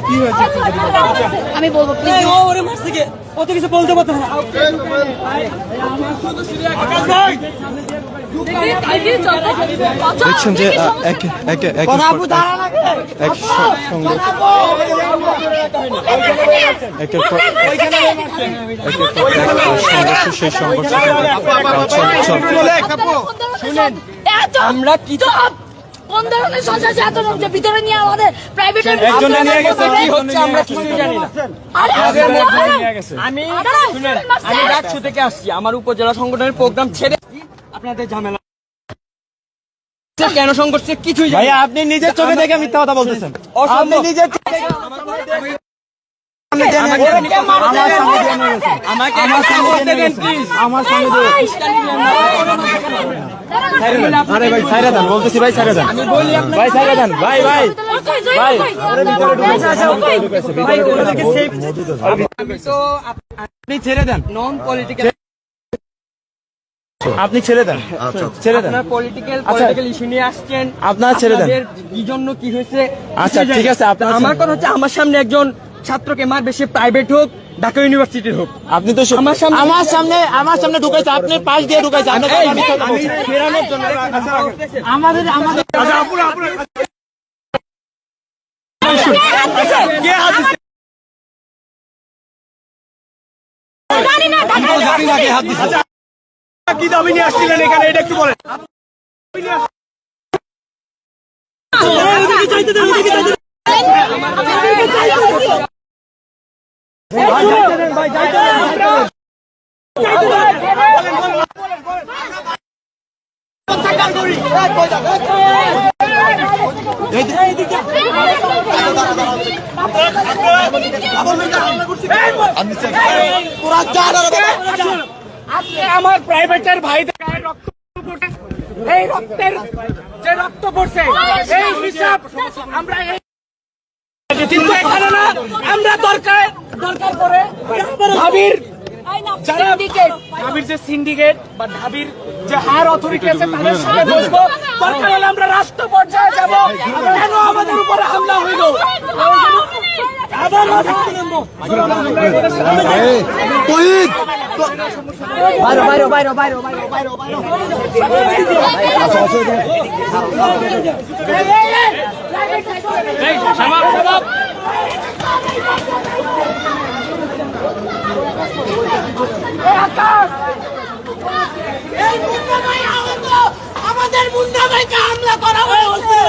কি হয়েছে আমি বলবো কত কিছু বলতে পারতো না। দেখছেন যে সেই সংঘর্ষ আমরা কি কোন ধরনের সন্ত্রাস এত লোককে ভিতরে নিয়ে আমাদের প্রাইভেটের একজন নিয়ে গেছে কি হচ্ছে আমরা কিছুই জানি না। আমি শুনেন, আমি ডাকসু থেকে আসছি, আমার উপজেলা সংগঠনের প্রোগ্রাম ছেড়ে আপনাদের ঝামেলা কেন সংঘর্ষ কিছুই জানি না। আপনি নিজের চোখে দেখে মিথ্যা কথা বলতেছেন। আপনি নিজের আরে ভাই ছাইরা দেন বলতেছি, ভাই ছাইরা দেন, ভাই ছাইরা দেন, ভাই ভাই ভাই আপনি ছেড়ে দেন, নন পলিটিক্যাল আপনি ছেড়ে দেন, ছেড়ে দেন, আপনার পলিটিক্যাল ইস্যু নিয়ে আসছেন, আপনার ছেড়ে দেন, কি জন্য কি হয়েছে। আচ্ছা ঠিক আছে, আপনার আমার কথা হচ্ছে আমার সামনে একজন ছাত্রকে মারবে, সে প্রাইভেট হোক ঢাকা ইউনিভার্সিটির হোক, আপনি তো আমার সামনে ঢুকাইছে, আপনি পাশ দিয়ে ঢুকাইছে, ফেরানোর জন্য আমাদের কি দাবি নিয়ে আসছিলেন এখানে, এটা একটু বলেন। আমার প্রাইভেটের ভাইদের গায়ে রক্ত পড়ছে, এই রক্তের যে রক্ত পড়ছে এই হিসাব আমরা কিন্তু এখানে না, আমরা দরকার করে ঢাবির যারা ঢাবির যে সিন্ডিকেট বা ঢাবির যে হায়ার অথরিটি আছে তাদের সাথে বসবো, দরকার হলে আমরা রাষ্ট্র পর্যায়ে যাব। কেন আমাদের উপরে হামলা হইল, আবার রাজনীতি নামবো। আমাদের মুন্না ভাইকে হামলা করা হয়েছে।